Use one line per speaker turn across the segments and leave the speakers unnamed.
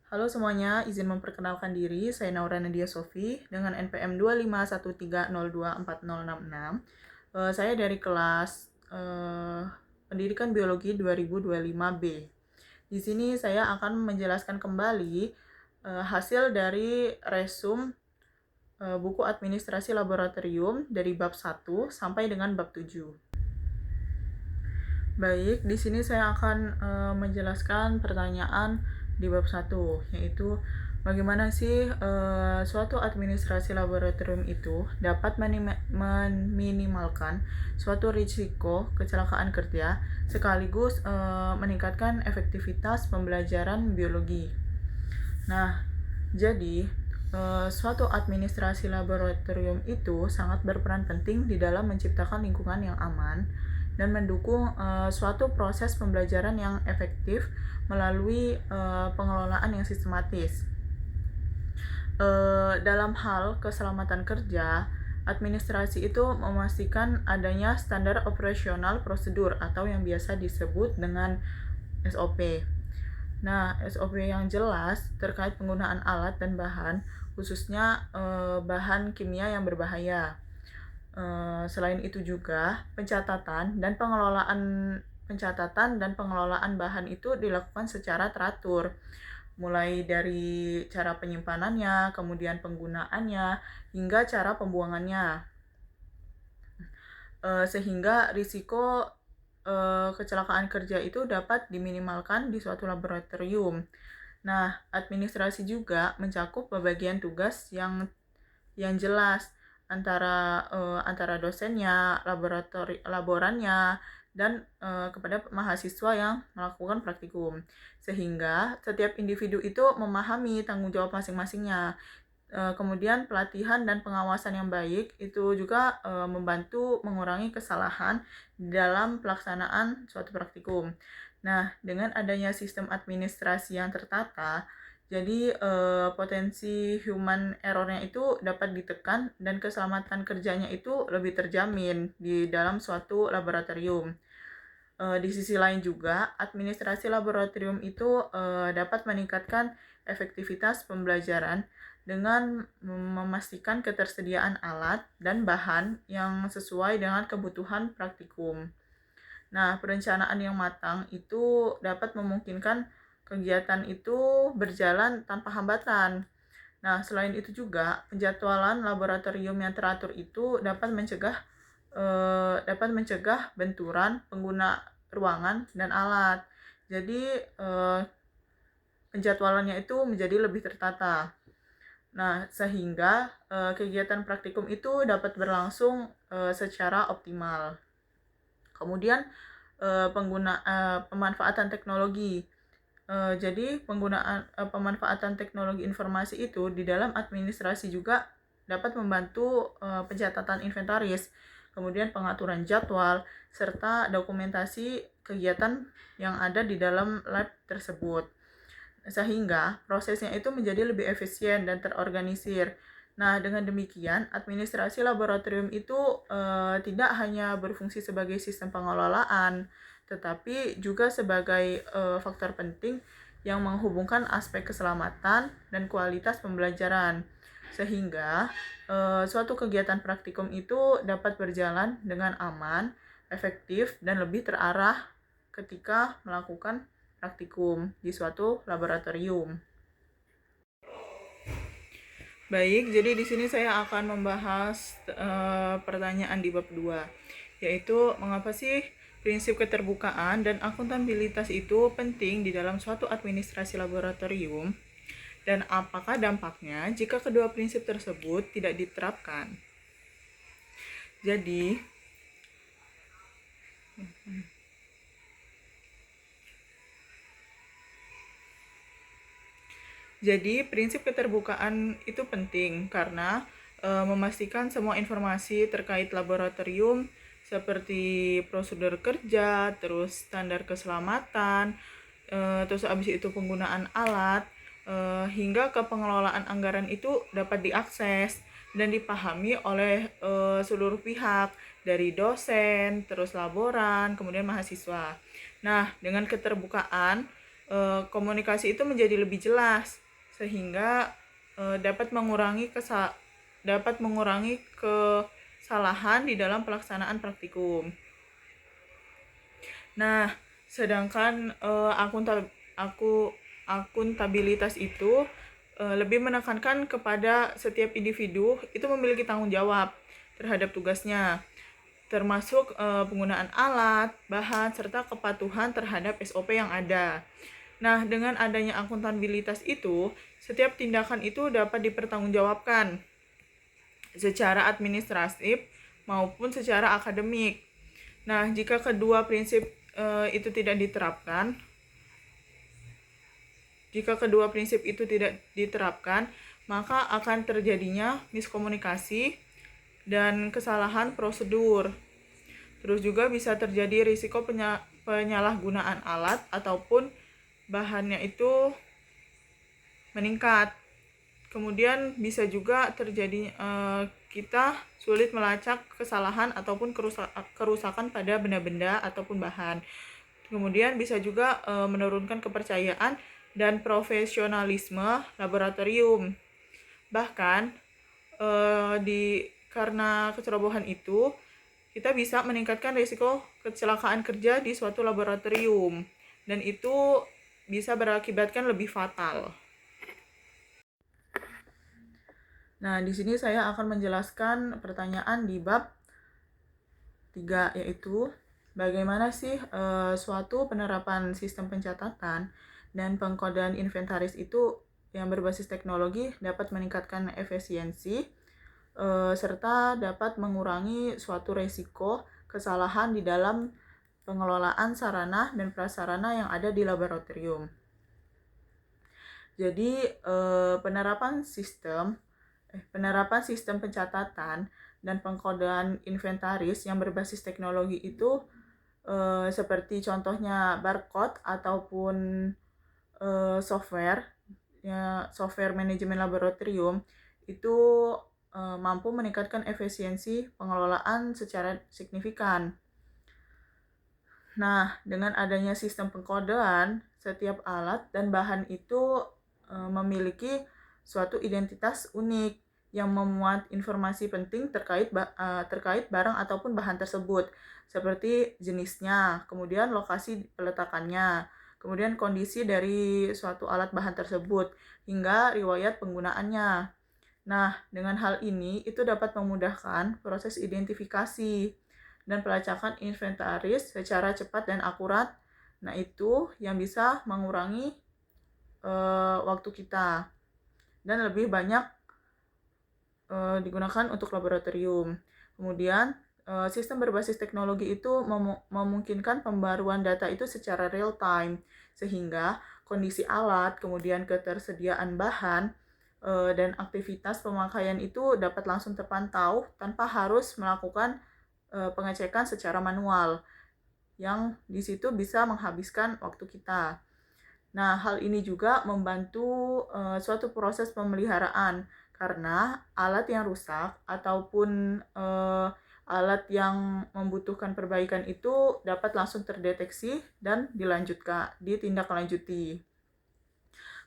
Halo semuanya, izin memperkenalkan diri. Saya Naura Nadia Sofi dengan NPM 25130240066. Saya dari kelas Pendidikan Biologi 2025B. Di sini saya akan menjelaskan kembali hasil dari resum buku administrasi laboratorium dari bab 1 sampai dengan bab 7. Baik, di sini saya akan menjelaskan pertanyaan di bab 1, yaitu bagaimana sih suatu administrasi laboratorium itu dapat meminimalkan suatu risiko kecelakaan kerja sekaligus meningkatkan efektivitas pembelajaran biologi. Nah, jadi suatu administrasi laboratorium itu sangat berperan penting di dalam menciptakan lingkungan yang aman dan mendukung suatu proses pembelajaran yang efektif melalui pengelolaan yang sistematis. Dalam hal keselamatan kerja, administrasi itu memastikan adanya standar operasional prosedur atau yang biasa disebut dengan SOP. Nah, SOP yang jelas terkait penggunaan alat dan bahan, khususnya bahan kimia yang berbahaya. Selain itu juga pencatatan dan pengelolaan bahan itu dilakukan secara teratur, mulai dari cara penyimpanannya, kemudian penggunaannya, hingga cara pembuangannya, sehingga risiko kecelakaan kerja itu dapat diminimalkan di suatu laboratorium. Nah, administrasi juga mencakup pembagian tugas yang jelas antara dosennya, laborannya, dan kepada mahasiswa yang melakukan praktikum. Sehingga setiap individu itu memahami tanggung jawab masing-masingnya. Kemudian pelatihan dan pengawasan yang baik itu juga membantu mengurangi kesalahan dalam pelaksanaan suatu praktikum. Nah, dengan adanya sistem administrasi yang tertata, jadi potensi human error-nya itu dapat ditekan dan keselamatan kerjanya itu lebih terjamin di dalam suatu laboratorium. Di sisi lain juga, administrasi laboratorium itu dapat meningkatkan efektivitas pembelajaran dengan memastikan ketersediaan alat dan bahan yang sesuai dengan kebutuhan praktikum. Nah, perencanaan yang matang itu dapat memungkinkan kegiatan itu berjalan tanpa hambatan. Nah, selain itu juga, penjadwalan laboratorium yang teratur itu dapat mencegah benturan pengguna ruangan dan alat. Jadi, penjadwalannya itu menjadi lebih tertata. Nah, sehingga kegiatan praktikum itu dapat berlangsung secara optimal. Kemudian, pemanfaatan teknologi. Jadi pemanfaatan teknologi informasi itu di dalam administrasi juga dapat membantu pencatatan inventaris, kemudian pengaturan jadwal, serta dokumentasi kegiatan yang ada di dalam lab tersebut. Sehingga prosesnya itu menjadi lebih efisien dan terorganisir. Nah, dengan demikian, administrasi laboratorium itu tidak hanya berfungsi sebagai sistem pengelolaan, tetapi juga sebagai faktor penting yang menghubungkan aspek keselamatan dan kualitas pembelajaran. Sehingga suatu kegiatan praktikum itu dapat berjalan dengan aman, efektif, dan lebih terarah ketika melakukan praktikum di suatu laboratorium. Baik, jadi di sini saya akan membahas pertanyaan di bab 2, yaitu mengapa sih prinsip keterbukaan dan akuntabilitas itu penting di dalam suatu administrasi laboratorium, dan apakah dampaknya jika kedua prinsip tersebut tidak diterapkan. Jadi, prinsip keterbukaan itu penting karena memastikan semua informasi terkait laboratorium seperti prosedur kerja, terus standar keselamatan, terus habis itu penggunaan alat, hingga ke pengelolaan anggaran itu dapat diakses dan dipahami oleh seluruh pihak, dari dosen, terus laboran, kemudian mahasiswa. Nah, dengan keterbukaan komunikasi itu menjadi lebih jelas sehingga dapat mengurangi kesalahan di dalam pelaksanaan praktikum. Nah, sedangkan akuntabilitas itu lebih menekankan kepada setiap individu itu memiliki tanggung jawab terhadap tugasnya, termasuk penggunaan alat, bahan, serta kepatuhan terhadap SOP yang ada. Nah, dengan adanya akuntabilitas itu, setiap tindakan itu dapat dipertanggungjawabkan secara administratif maupun secara akademik. Nah, jika kedua prinsip itu tidak diterapkan, maka akan terjadinya miskomunikasi dan kesalahan prosedur. Terus juga bisa terjadi risiko penyalahgunaan alat ataupun bahannya itu meningkat. Kemudian bisa juga terjadi kita sulit melacak kesalahan ataupun kerusakan pada benda-benda ataupun bahan. Kemudian bisa juga menurunkan kepercayaan dan profesionalisme laboratorium. Bahkan karena kecerobohan itu, kita bisa meningkatkan risiko kecelakaan kerja di suatu laboratorium, dan itu bisa berakibatkan lebih fatal. Nah, di sini saya akan menjelaskan pertanyaan di bab 3, yaitu bagaimana sih suatu penerapan sistem pencatatan dan pengkodean inventaris itu yang berbasis teknologi dapat meningkatkan efisiensi serta dapat mengurangi suatu resiko kesalahan di dalam pengelolaan sarana dan prasarana yang ada di laboratorium. Jadi penerapan sistem pencatatan dan pengkodean inventaris yang berbasis teknologi itu seperti contohnya barcode ataupun software manajemen laboratorium itu mampu meningkatkan efisiensi pengelolaan secara signifikan. Nah, dengan adanya sistem pengkodean, setiap alat dan bahan itu memiliki suatu identitas unik yang memuat informasi penting terkait barang ataupun bahan tersebut, seperti jenisnya, kemudian lokasi peletakannya, kemudian kondisi dari suatu alat bahan tersebut, hingga riwayat penggunaannya. Nah, dengan hal ini itu dapat memudahkan proses identifikasi dan pelacakan inventaris secara cepat dan akurat. Nah, itu yang bisa mengurangi waktu kita dan lebih banyak digunakan untuk laboratorium. Kemudian, sistem berbasis teknologi itu memungkinkan pembaruan data itu secara real time, sehingga kondisi alat, kemudian ketersediaan bahan, dan aktivitas pemakaian itu dapat langsung terpantau tanpa harus melakukan pengecekan secara manual, yang di situ bisa menghabiskan waktu kita. Nah, hal ini juga membantu suatu proses pemeliharaan, karena alat yang rusak ataupun alat yang membutuhkan perbaikan itu dapat langsung terdeteksi dan ditindaklanjuti.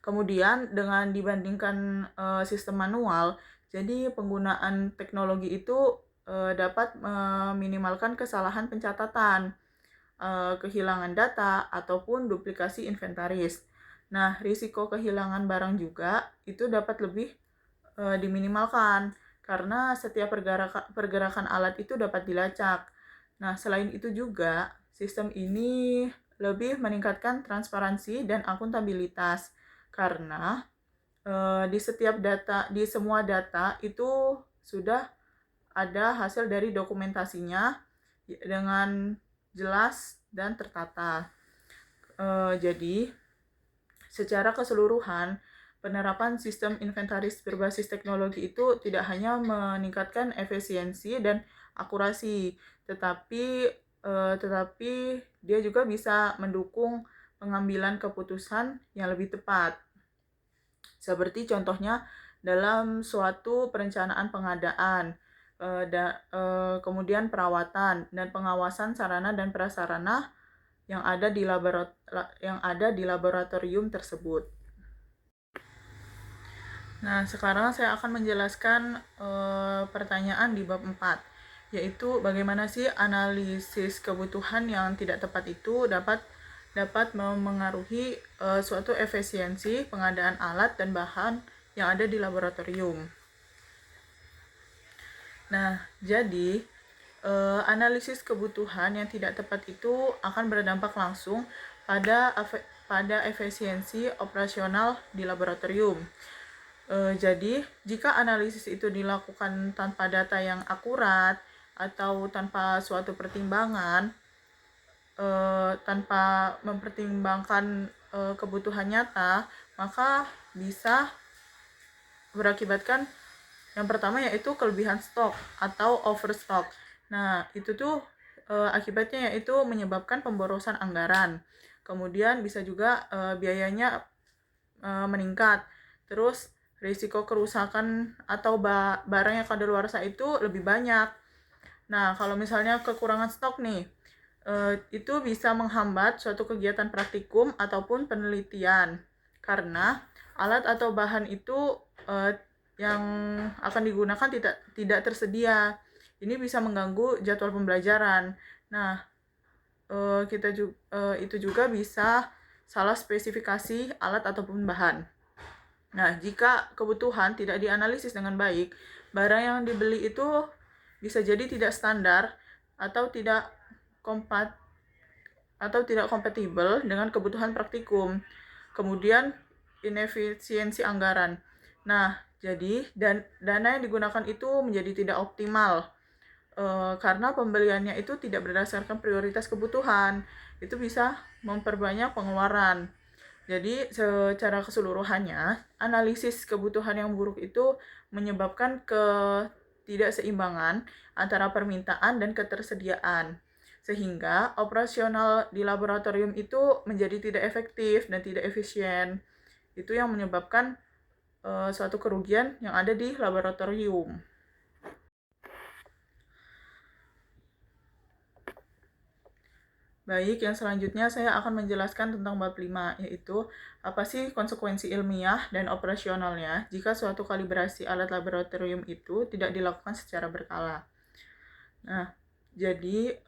Kemudian dengan dibandingkan sistem manual, jadi penggunaan teknologi itu dapat meminimalkan kesalahan pencatatan, kehilangan data, ataupun duplikasi inventaris. Nah, risiko kehilangan barang juga itu dapat lebih diminimalkan karena setiap pergerakan alat itu dapat dilacak. Nah, selain itu juga sistem ini lebih meningkatkan transparansi dan akuntabilitas karena di semua data itu sudah ada hasil dari dokumentasinya dengan jelas dan tertata. Jadi, secara keseluruhan, penerapan sistem inventaris berbasis teknologi itu tidak hanya meningkatkan efisiensi dan akurasi, tetapi dia juga bisa mendukung pengambilan keputusan yang lebih tepat. Seperti contohnya dalam suatu perencanaan pengadaan, kemudian perawatan dan pengawasan sarana dan prasarana yang ada di laboratorium tersebut. Nah, sekarang saya akan menjelaskan pertanyaan di bab 4, yaitu bagaimana sih analisis kebutuhan yang tidak tepat itu dapat memengaruhi suatu efisiensi pengadaan alat dan bahan yang ada di laboratorium. Nah, jadi analisis kebutuhan yang tidak tepat itu akan berdampak langsung pada efisiensi operasional di laboratorium. Jadi, jika analisis itu dilakukan tanpa data yang akurat atau tanpa suatu pertimbangan, tanpa mempertimbangkan kebutuhan nyata, maka bisa berakibatkan yang pertama yaitu kelebihan stok atau overstock. Nah, itu tuh akibatnya yaitu menyebabkan pemborosan anggaran. Kemudian bisa juga biayanya meningkat. Terus risiko kerusakan atau barang yang kadaluarsa itu lebih banyak. Nah, kalau misalnya kekurangan stok nih, itu bisa menghambat suatu kegiatan praktikum ataupun penelitian. Karena alat atau bahan itu yang akan digunakan tidak tersedia. Ini bisa mengganggu jadwal pembelajaran. Nah, itu juga bisa salah spesifikasi alat ataupun bahan. Nah, jika kebutuhan tidak dianalisis dengan baik, barang yang dibeli itu bisa jadi tidak standar atau tidak kompatibel dengan kebutuhan praktikum. Kemudian inefisiensi anggaran. Nah, jadi dana yang digunakan itu menjadi tidak optimal karena pembeliannya itu tidak berdasarkan prioritas kebutuhan. Itu bisa memperbanyak pengeluaran. Jadi secara keseluruhannya, analisis kebutuhan yang buruk itu menyebabkan ketidakseimbangan antara permintaan dan ketersediaan. Sehingga operasional di laboratorium itu menjadi tidak efektif dan tidak efisien. Itu yang menyebabkan suatu kerugian yang ada di laboratorium. Baik, yang selanjutnya saya akan menjelaskan tentang bab 5, yaitu apa sih konsekuensi ilmiah dan operasionalnya jika suatu kalibrasi alat laboratorium itu tidak dilakukan secara berkala. Nah, jadi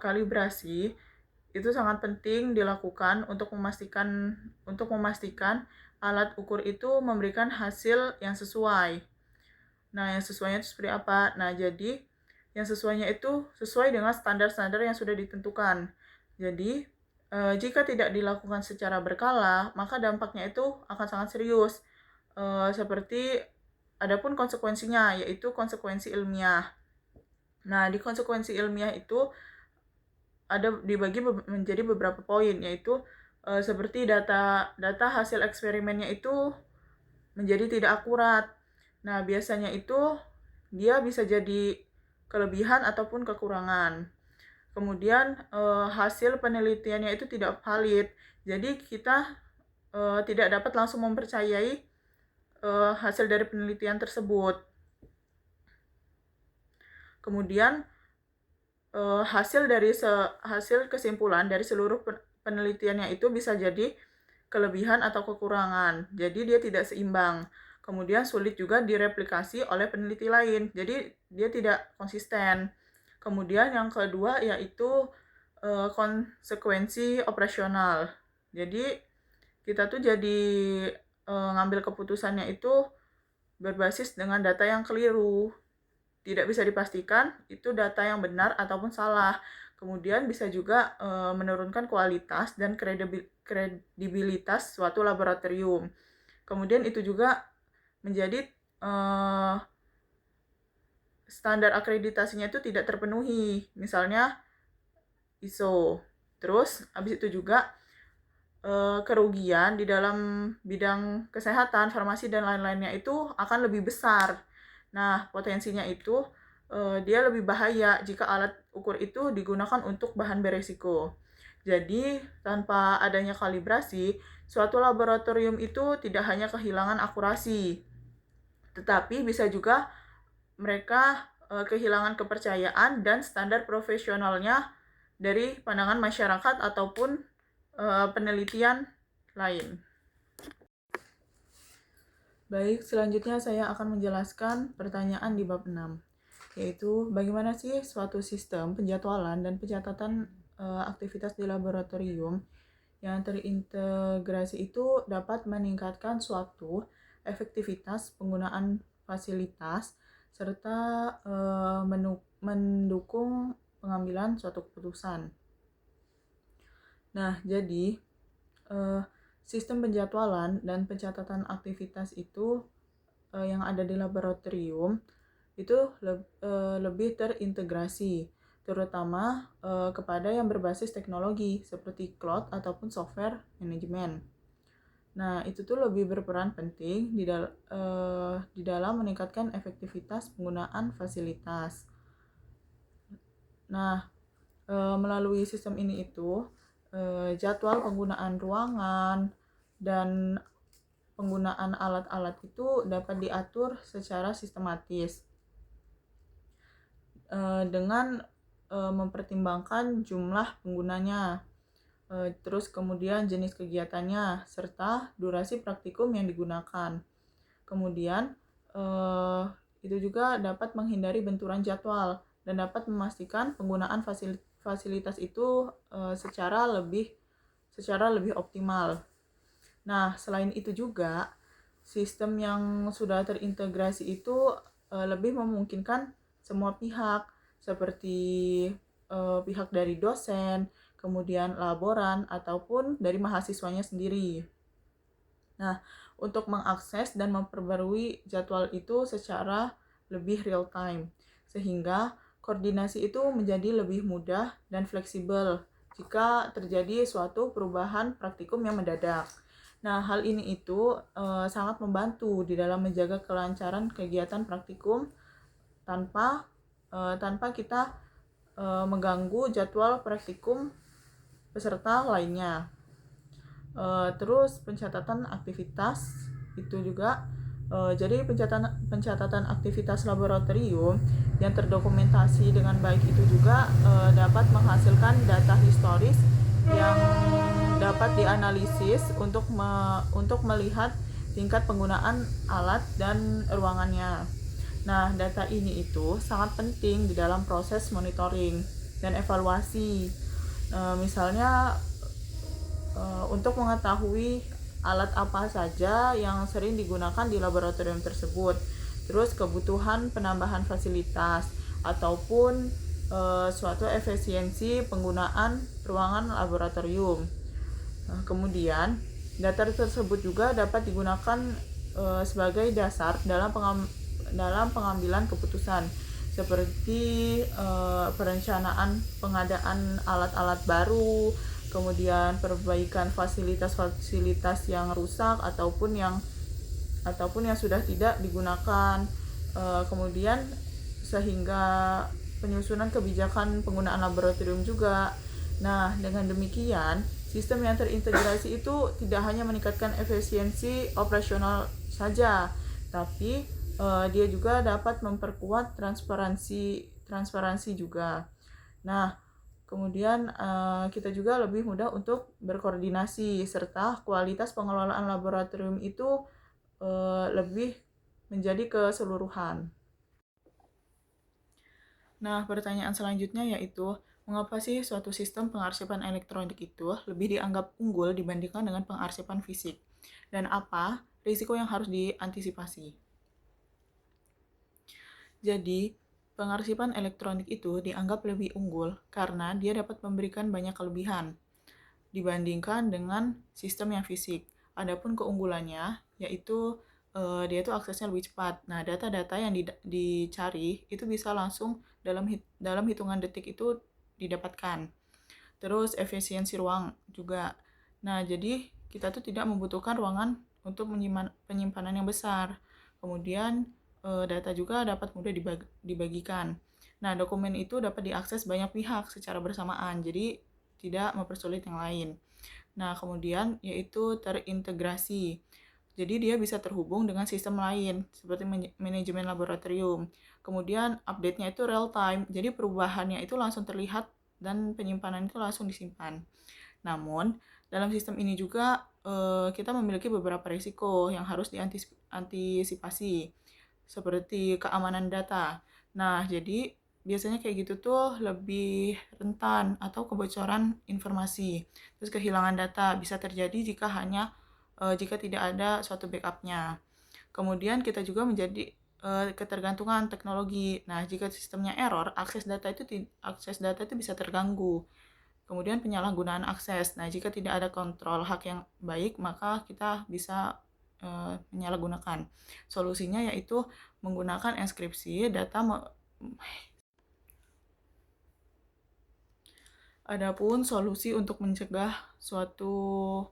kalibrasi itu sangat penting dilakukan untuk memastikan alat ukur itu memberikan hasil yang sesuai. Nah, yang sesuainya itu seperti apa? Nah, jadi yang sesuainya itu sesuai dengan standar-standar yang sudah ditentukan. Jadi, jika tidak dilakukan secara berkala, maka dampaknya itu akan sangat serius. Seperti adapun konsekuensinya, yaitu konsekuensi ilmiah. Nah, di konsekuensi ilmiah itu ada dibagi menjadi beberapa poin, yaitu seperti data hasil eksperimennya itu menjadi tidak akurat. Nah, biasanya itu dia bisa jadi kelebihan ataupun kekurangan. Kemudian hasil penelitiannya itu tidak valid. Jadi kita tidak dapat langsung mempercayai hasil dari penelitian tersebut. Kemudian hasil kesimpulan dari seluruh penelitiannya itu bisa jadi kelebihan atau kekurangan. Jadi dia tidak seimbang. Kemudian sulit juga direplikasi oleh peneliti lain. Jadi dia tidak konsisten. Kemudian yang kedua yaitu konsekuensi operasional. Jadi kita tuh jadi ngambil keputusannya itu berbasis dengan data yang keliru. Tidak bisa dipastikan itu data yang benar ataupun salah. Kemudian bisa juga menurunkan kualitas dan kredibilitas suatu laboratorium. Kemudian itu juga menjadi standar akreditasinya itu tidak terpenuhi, misalnya ISO. Terus habis itu juga kerugian di dalam bidang kesehatan, farmasi dan lain-lainnya itu akan lebih besar. Nah, potensinya itu dia lebih bahaya jika alat ukur itu digunakan untuk bahan beresiko. Jadi, tanpa adanya kalibrasi, suatu laboratorium itu tidak hanya kehilangan akurasi, tetapi bisa juga mereka kehilangan kepercayaan dan standar profesionalnya dari pandangan masyarakat ataupun penelitian lain. Baik, selanjutnya saya akan menjelaskan pertanyaan di bab 6, yaitu bagaimana sih suatu sistem penjadwalan dan pencatatan aktivitas di laboratorium yang terintegrasi itu dapat meningkatkan suatu efektivitas penggunaan fasilitas serta mendukung pengambilan suatu keputusan. Nah, jadi sistem penjadwalan dan pencatatan aktivitas itu yang ada di laboratorium itu lebih terintegrasi, terutama kepada yang berbasis teknologi seperti cloud ataupun software manajemen. Nah, itu tuh lebih berperan penting di dalam meningkatkan efektivitas penggunaan fasilitas. Nah, melalui sistem ini itu jadwal penggunaan ruangan dan penggunaan alat-alat itu dapat diatur secara sistematis dengan mempertimbangkan jumlah penggunanya, terus kemudian jenis kegiatannya, serta durasi praktikum yang digunakan. Kemudian itu juga dapat menghindari benturan jadwal dan dapat memastikan penggunaan fasilitas itu secara lebih optimal. Nah, selain itu juga sistem yang sudah terintegrasi itu lebih memungkinkan semua pihak seperti pihak dari dosen, kemudian laboran ataupun dari mahasiswanya sendiri. Nah, untuk mengakses dan memperbarui jadwal itu secara lebih real time, sehingga koordinasi itu menjadi lebih mudah dan fleksibel jika terjadi suatu perubahan praktikum yang mendadak. Nah, hal ini itu sangat membantu di dalam menjaga kelancaran kegiatan praktikum tanpa kita mengganggu jadwal praktikum peserta lainnya. Terus pencatatan aktivitas itu juga jadi pencatatan aktivitas laboratorium yang terdokumentasi dengan baik itu juga dapat menghasilkan data historis yang dapat dianalisis untuk melihat tingkat penggunaan alat dan ruangannya. Nah, data ini itu sangat penting di dalam proses monitoring dan evaluasi. Misalnya untuk mengetahui alat apa saja yang sering digunakan di laboratorium tersebut, terus kebutuhan penambahan fasilitas ataupun suatu efisiensi penggunaan ruangan laboratorium. Kemudian data tersebut juga dapat digunakan sebagai dasar dalam pengambilan keputusan seperti perencanaan pengadaan alat-alat baru, kemudian perbaikan fasilitas-fasilitas yang rusak ataupun yang sudah tidak digunakan, kemudian sehingga penyusunan kebijakan penggunaan laboratorium juga. Nah, dengan demikian sistem yang terintegrasi itu tidak hanya meningkatkan efisiensi operasional saja, tapi dia juga dapat memperkuat transparansi juga. Nah, kemudian kita juga lebih mudah untuk berkoordinasi serta kualitas pengelolaan laboratorium itu lebih menjadi keseluruhan. Nah, pertanyaan selanjutnya yaitu, mengapa sih suatu sistem pengarsipan elektronik itu lebih dianggap unggul dibandingkan dengan pengarsipan fisik? Dan apa risiko yang harus diantisipasi? Jadi, pengarsipan elektronik itu dianggap lebih unggul karena dia dapat memberikan banyak kelebihan dibandingkan dengan sistem yang fisik. Adapun keunggulannya yaitu dia itu aksesnya lebih cepat. Nah, data-data yang dicari itu bisa langsung dalam hitungan detik itu didapatkan. Terus efisiensi ruang juga. Nah, jadi kita tuh tidak membutuhkan ruangan untuk penyimpanan yang besar. Kemudian data juga dapat mudah dibagikan. Nah, dokumen itu dapat diakses banyak pihak secara bersamaan, jadi tidak mempersulit yang lain. Nah, kemudian yaitu terintegrasi. Jadi dia bisa terhubung dengan sistem lain, seperti manajemen laboratorium. Kemudian update-nya itu real time, jadi perubahannya itu langsung terlihat dan penyimpanan itu langsung disimpan. Namun, dalam sistem ini juga kita memiliki beberapa risiko yang harus diantisipasi, seperti keamanan data. Nah, jadi biasanya kayak gitu tuh lebih rentan atau kebocoran informasi. Terus kehilangan data bisa terjadi jika tidak ada suatu backupnya. Kemudian kita juga menjadi ketergantungan teknologi. Nah, jika sistemnya error, akses data itu bisa terganggu. Kemudian penyalahgunaan akses. Nah, jika tidak ada kontrol hak yang baik, maka kita bisa menyalahgunakan. Solusinya yaitu menggunakan enkripsi data. Adapun solusi untuk mencegah suatu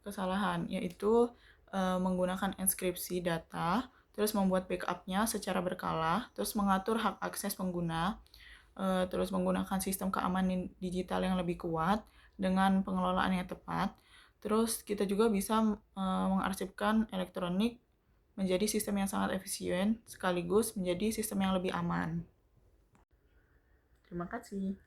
kesalahan yaitu menggunakan enkripsi data, terus membuat backupnya secara berkala, terus mengatur hak akses pengguna, terus menggunakan sistem keamanan digital yang lebih kuat dengan pengelolaan yang tepat. Terus kita juga bisa mengarsipkan elektronik menjadi sistem yang sangat efisien sekaligus menjadi sistem yang lebih aman. Terima kasih.